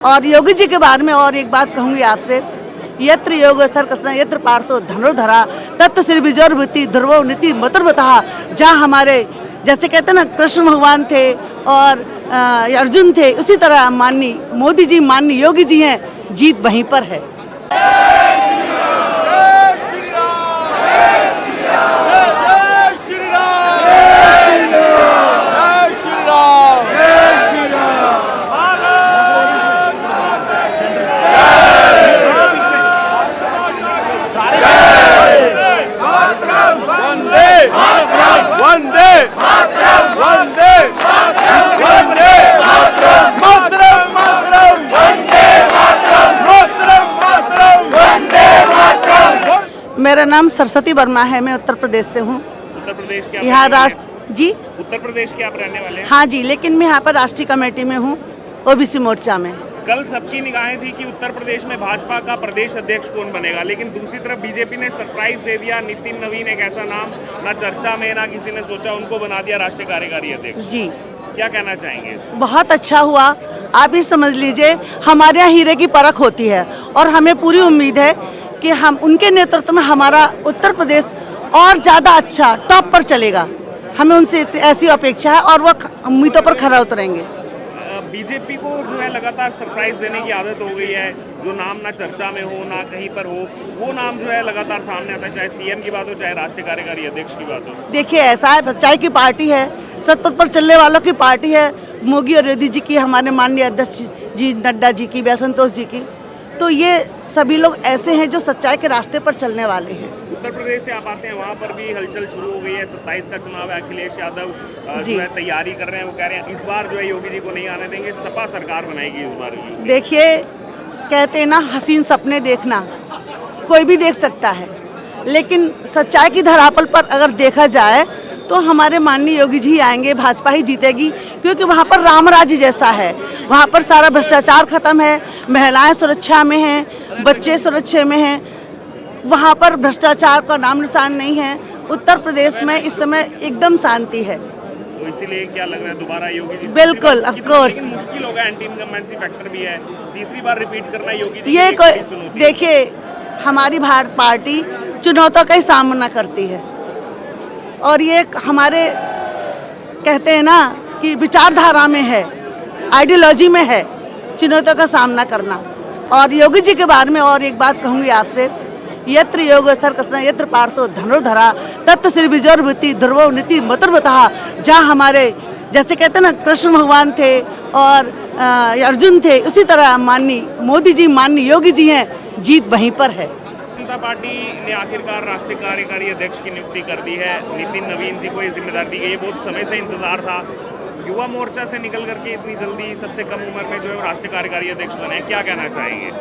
और योगी जी के बारे में और एक बात कहूंगी आपसे, यत्र योगेश्वर कृष्ण यत्र पार्थो धनुर्धरा तत् श्री विजयोर्भूति ध्रुवो नीति मतुर्वतः। जहाँ हमारे जैसे कहते हैं ना कृष्ण भगवान थे और अर्जुन थे, उसी तरह माननीय मोदी जी माननीय योगी जी हैं, जीत वहीं पर है। मेरा नाम सरस्वती वर्मा है, मैं उत्तर प्रदेश से हूँ। उत्तर प्रदेश के यहाँ राष्ट्र जी उत्तर प्रदेश के आप रहने वाले हैं? हाँ जी, लेकिन मैं यहाँ पर राष्ट्रीय कमेटी में हूँ, ओबीसी मोर्चा में। कल सबकी निगाहें थी कि उत्तर प्रदेश में भाजपा का प्रदेश अध्यक्ष कौन बनेगा, लेकिन दूसरी तरफ बीजेपी ने सरप्राइज दे दिया। नितिन नवीन एक ऐसा नाम ना चर्चा में ना किसी ने सोचा, उनको बना दिया राष्ट्रीय कार्यकारी अध्यक्ष। जी, क्या कहना चाहेंगे? बहुत अच्छा हुआ। आप ही समझ लीजिए, हमारे यहाँ हीरे की परख होती है और हमें पूरी उम्मीद है कि हम उनके नेतृत्व में हमारा उत्तर प्रदेश और ज़्यादा अच्छा टॉप पर चलेगा। हमें उनसे ऐसी अपेक्षा है और वह उम्मीदों पर खरा उतरेंगे। बीजेपी को जो है लगातार सरप्राइज देने की आदत हो गई है। जो नाम ना चर्चा में हो ना कहीं पर हो, वो नाम जो है लगातार सामने आता है, चाहे सीएम की बात हो चाहे राष्ट्रीय कार्यकारी अध्यक्ष की बात हो। देखिए, ऐसा है, सच्चाई की पार्टी है, सतपथ पर चलने वालों की पार्टी है, मोदी और योगी जी की, हमारे माननीय अध्यक्ष जी नड्डा जी की, संतोष जी की। तो ये सभी लोग ऐसे हैं जो सच्चाई के रास्ते पर चलने वाले हैं। उत्तर प्रदेश से आप आते हैं, वहाँ पर भी हलचल शुरू हो गई है। 27 का चुनाव है, अखिलेश यादव जो है तैयारी कर रहे हैं। वो कह रहे हैं इस बार जो है योगी जी को नहीं आने देंगे, सपा सरकार बनाएगी इस बार। देखिए, कहते हैं ना, हसीन सपने देखना कोई भी देख सकता है, लेकिन सच्चाई की धरातल पर अगर देखा जाए तो हमारे माननीय योगी जी आएंगे, भाजपा ही जीतेगी, क्योंकि वहाँ पर रामराज्य जैसा है। वहाँ पर सारा भ्रष्टाचार खत्म है, महिलाएं सुरक्षा में हैं, बच्चे सुरक्षा में हैं, वहाँ पर भ्रष्टाचार का नाम निशान नहीं है। उत्तर प्रदेश में इस समय एकदम शांति है। तो इसीलिए क्या लग रहा है दोबारा योगी जी? बिल्कुल, ऑफ कोर्स। मुश्किल होगा, एंटी इनकम्बेंसी फैक्टर भी है, तीसरी बार रिपीट करना योगी जी। ये कोई देखिए, हमारी भारत पार्टी चुनौतियों का ही सामना करती है और ये हमारे कहते हैं ना कि विचारधारा में है, आइडियोलॉजी में है चुनौतियों का सामना करना। और योगी जी के बारे में और एक बात कहूँगी आपसे, यत्र योगेश्वर कृष्ण यत्र पार्थो धनुर्धरा तत् श्री विजयोर्भूति ध्रुवो नीति मतुर्वतः। जहाँ हमारे जैसे कहते हैं ना कृष्ण भगवान थे और अर्जुन थे, उसी तरह माननीय मोदी जी माननीय योगी जी हैं, जीत वहीं पर है। जनता पार्टी ने आखिरकार राष्ट्रीय कार्यकारी अध्यक्ष की नियुक्ति कर दी है। नितिन नवीन जी को ये जिम्मेदारी दी गई, बहुत समय से इंतजार था। युवा मोर्चा से निकल करके इतनी जल्दी सबसे कम उम्र में जो है राष्ट्रीय कार्यकारी अध्यक्ष बने, क्या कहना चाहेंगे?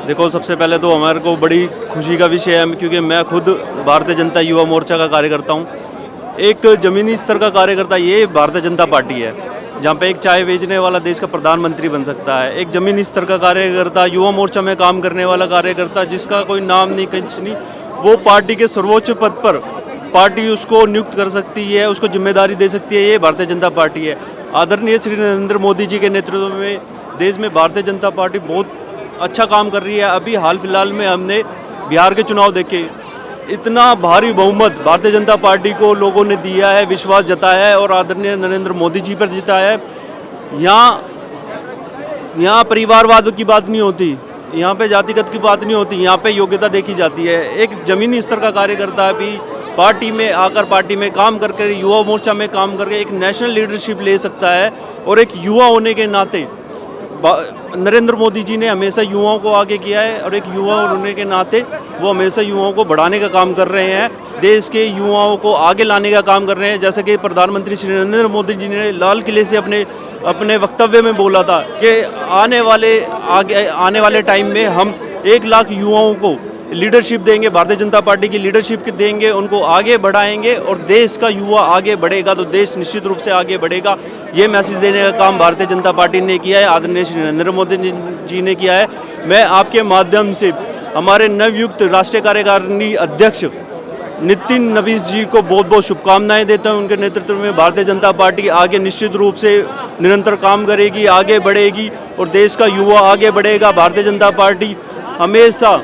देखो, सबसे पहले तो हमारे को बड़ी खुशी का विषय है, क्योंकि मैं खुद भारतीय जनता युवा मोर्चा का कार्यकर्ता हूँ। एक ज़मीनी स्तर का कार्यकर्ता ये भारतीय जनता पार्टी है, जहाँ पे एक चाय बेचने वाला देश का प्रधानमंत्री बन सकता है। एक ज़मीनी स्तर का कार्यकर्ता, युवा मोर्चा में काम करने वाला कार्यकर्ता, जिसका कोई नाम नहीं कुछ नहीं, वो पार्टी के सर्वोच्च पद पर पार्टी उसको नियुक्त कर सकती है, उसको जिम्मेदारी दे सकती है। ये भारतीय जनता पार्टी है। आदरणीय श्री नरेंद्र मोदी जी के नेतृत्व में देश में भारतीय जनता पार्टी बहुत अच्छा काम कर रही है। अभी हाल फिलहाल में हमने बिहार के चुनाव देखे, इतना भारी बहुमत भारतीय जनता पार्टी को लोगों ने दिया है, विश्वास जताया है और आदरणीय नरेंद्र मोदी जी पर जिताया है। यहाँ परिवारवाद की बात नहीं होती, यहाँ पे जातिगत की बात नहीं होती, यहाँ पे योग्यता देखी जाती है। एक जमीनी स्तर का कार्यकर्ता भी पार्टी में आकर, पार्टी में काम करके, युवा मोर्चा में काम करके एक नेशनल लीडरशिप ले सकता है। और एक युवा होने के नाते नरेंद्र मोदी जी ने हमेशा युवाओं को आगे किया है और एक युवा होने के नाते वो हमेशा युवाओं को बढ़ाने का काम कर रहे हैं, देश के युवाओं को आगे लाने का काम कर रहे हैं। जैसे कि प्रधानमंत्री श्री नरेंद्र मोदी जी ने लाल किले से अपने वक्तव्य में बोला था कि आने वाले टाइम में हम 1 लाख युवाओं को लीडरशिप देंगे, भारतीय जनता पार्टी की लीडरशिप देंगे, उनको आगे बढ़ाएंगे और देश का युवा आगे बढ़ेगा तो देश निश्चित रूप से आगे बढ़ेगा। ये मैसेज देने का काम भारतीय जनता पार्टी ने किया है, आदरणीय श्री नरेंद्र मोदी जी ने किया है। मैं आपके माध्यम से हमारे नवयुक्त राष्ट्रीय कार्यकारिणी अध्यक्ष नितिन नवीन जी को बहुत बहुत शुभकामनाएं देता हूं। उनके नेतृत्व में भारतीय जनता पार्टी आगे निश्चित रूप से निरंतर काम करेगी, आगे बढ़ेगी और देश का युवा आगे बढ़ेगा। भारतीय जनता पार्टी हमेशा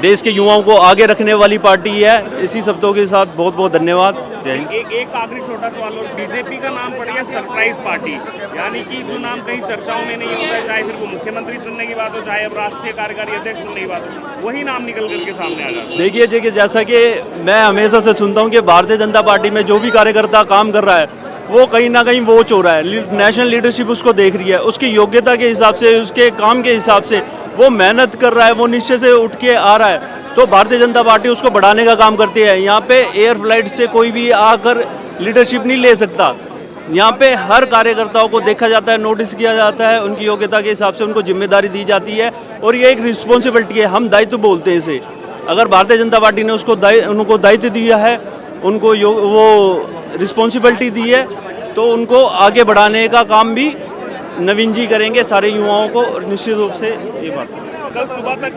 देश के युवाओं को आगे रखने वाली पार्टी है। इसी शब्दों के साथ बहुत बहुत धन्यवाद। एक आखिरी छोटा सवाल और, बीजेपी का नाम पड़ गया सरप्राइज पार्टी, यानी कि जो नाम कहीं चर्चाओं में नहीं होता है, चाहे फिर वो मुख्यमंत्री चुनने की बात हो, चाहे अब राष्ट्रीय कार्यकारी अध्यक्ष चुनने की बात हो, वही नाम निकल करके सामने आ जाता है। देखिए जैसा कि मैं हमेशा से सुनता हूं कि भारतीय जनता पार्टी में जो भी कार्यकर्ता काम कर रहा है वो कहीं ना कहीं वोच हो रहा है। नेशनल लीडरशिप उसको देख रही है, उसकी योग्यता के हिसाब से, उसके काम के हिसाब से वो मेहनत कर रहा है, वो निश्चय से उठ के आ रहा है, तो भारतीय जनता पार्टी उसको बढ़ाने का काम करती है। यहाँ पे एयर फ्लाइट से कोई भी आकर लीडरशिप नहीं ले सकता। यहाँ पे हर कार्यकर्ताओं को देखा जाता है, नोटिस किया जाता है, उनकी योग्यता के हिसाब से उनको जिम्मेदारी दी जाती है और ये एक रिस्पॉन्सिबिलिटी है, हम दायित्व बोलते हैं इसे। अगर भारतीय जनता पार्टी ने उनको दायित्व दिया है, उनको वो रिस्पॉन्सिबिलिटी दी है, तो उनको आगे बढ़ाने का काम भी नवीन जी करेंगे सारे युवाओं को, और निश्चित रूप से ये बात है। कल सुबह तक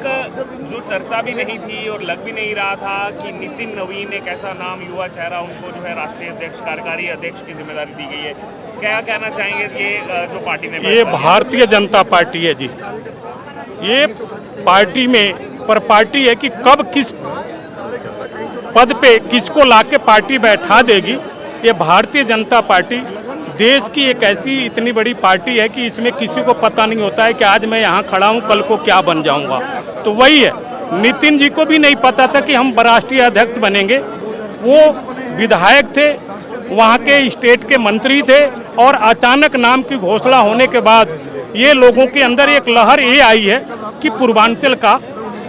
जो चर्चा भी नहीं थी और लग भी नहीं रहा था कि नितिन नवीन एक ऐसा नाम, युवा चेहरा, उनको जो है राष्ट्रीय अध्यक्ष, कार्यकारी अध्यक्ष की जिम्मेदारी दी गई है, क्या कहना चाहेंगे ये जो पार्टी ने? ये भारतीय जनता पार्टी है जी, ये पार्टी में पर पार्टी है कि कब किस पद पे किसको लाके पार्टी बैठा देगी। ये भारतीय जनता पार्टी देश की एक ऐसी इतनी बड़ी पार्टी है कि इसमें किसी को पता नहीं होता है कि आज मैं यहाँ खड़ा हूँ, कल को क्या बन जाऊँगा। तो वही है, नितिन जी को भी नहीं पता था कि हम राष्ट्रीय अध्यक्ष बनेंगे। वो विधायक थे, वहाँ के स्टेट के मंत्री थे, और अचानक नाम की घोषणा होने के बाद ये लोगों के अंदर एक लहर ये आई है कि पूर्वांचल का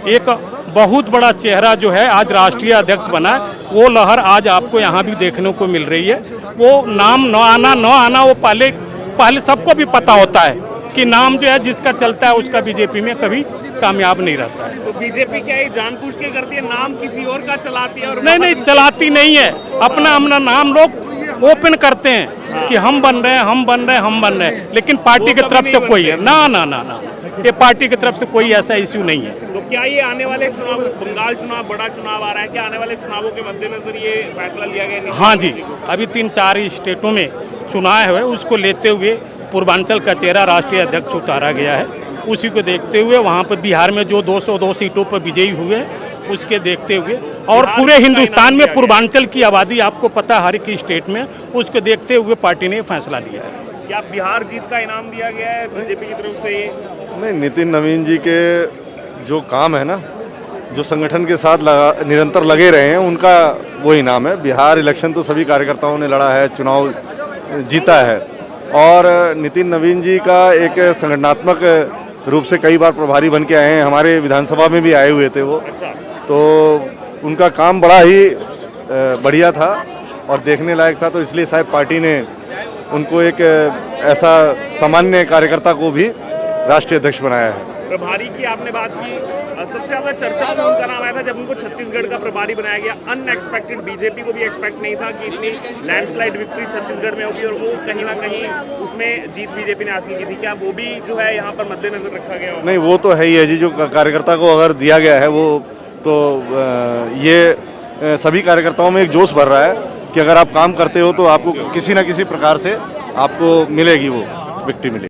एक बहुत बड़ा चेहरा जो है आज राष्ट्रीय अध्यक्ष बना है। वो लहर आज आपको यहाँ भी देखने को मिल रही है। वो नाम न आना वो पहले सबको भी पता होता है कि नाम जो है जिसका चलता है उसका बीजेपी में कभी कामयाब नहीं रहता है। तो बीजेपी क्या जानबूझ के करती है, नाम किसी और का चलाती है? और नहीं चलाती नहीं है, अपना नाम लोग ओपन करते हैं कि हम बन रहे हैं, लेकिन पार्टी की तरफ से कोई है ना, ये पार्टी की तरफ से कोई ऐसा इश्यू नहीं है। तो क्या ये आने वाले चुनाव, बंगाल चुनाव, बड़ा चुनाव आ रहा है, क्या आने वाले चुनावों के मद्देनजर ये फैसला लिया गया? हाँ जी, अभी 3-4 स्टेटों में चुनाव है, उसको लेते हुए पूर्वांचल का चेहरा राष्ट्रीय अध्यक्ष उतारा गया है। उसी को देखते हुए वहाँ पर बिहार में जो 202 सीटों पर विजयी हुए, उसके देखते हुए, और पूरे हिंदुस्तान में पूर्वांचल की आबादी आपको पता है हर एक स्टेट में, उसको देखते हुए पार्टी ने फैसला लिया है। क्या बिहार जीत का इनाम दिया गया है बीजेपी की तरफ से? नहीं, नितिन नवीन जी के जो काम है ना, जो संगठन के साथ निरंतर लगे रहे हैं, उनका वो इनाम है। बिहार इलेक्शन तो सभी कार्यकर्ताओं ने लड़ा है, चुनाव जीता है, और नितिन नवीन जी का एक संगठनात्मक रूप से कई बार प्रभारी बन के आए हैं, हमारे विधानसभा में भी आए हुए थे वो। तो उनका काम बड़ा ही बढ़िया था और देखने लायक था, तो इसलिए शायद पार्टी ने उनको एक ऐसा सामान्य कार्यकर्ता को भी राष्ट्रीय अध्यक्ष बनाया है। प्रभारी की आपने बात की, सबसे ज्यादा चर्चा में उनका नाम आया था जब उनको छत्तीसगढ़ का प्रभारी बनाया गया। अनएक्सपेक्टेड, बीजेपी को भी एक्सपेक्ट नहीं था कि इतनी लैंडस्लाइड विक्ट्री छत्तीसगढ़ में होगी, और वो कहीं ना कहीं उसमें जीत बीजेपी ने हासिल की थी। क्या वो भी जो है यहाँ पर मद्देनजर रखा गया होगा? नहीं, वो तो है ही है जी, जो कार्यकर्ता को अगर दिया गया है वो तो ये सभी कार्यकर्ताओं में एक जोश भर रहा है कि अगर आप काम करते हो तो आपको किसी न किसी प्रकार से आपको मिलेगी, वो विक्ट्री मिलेगी।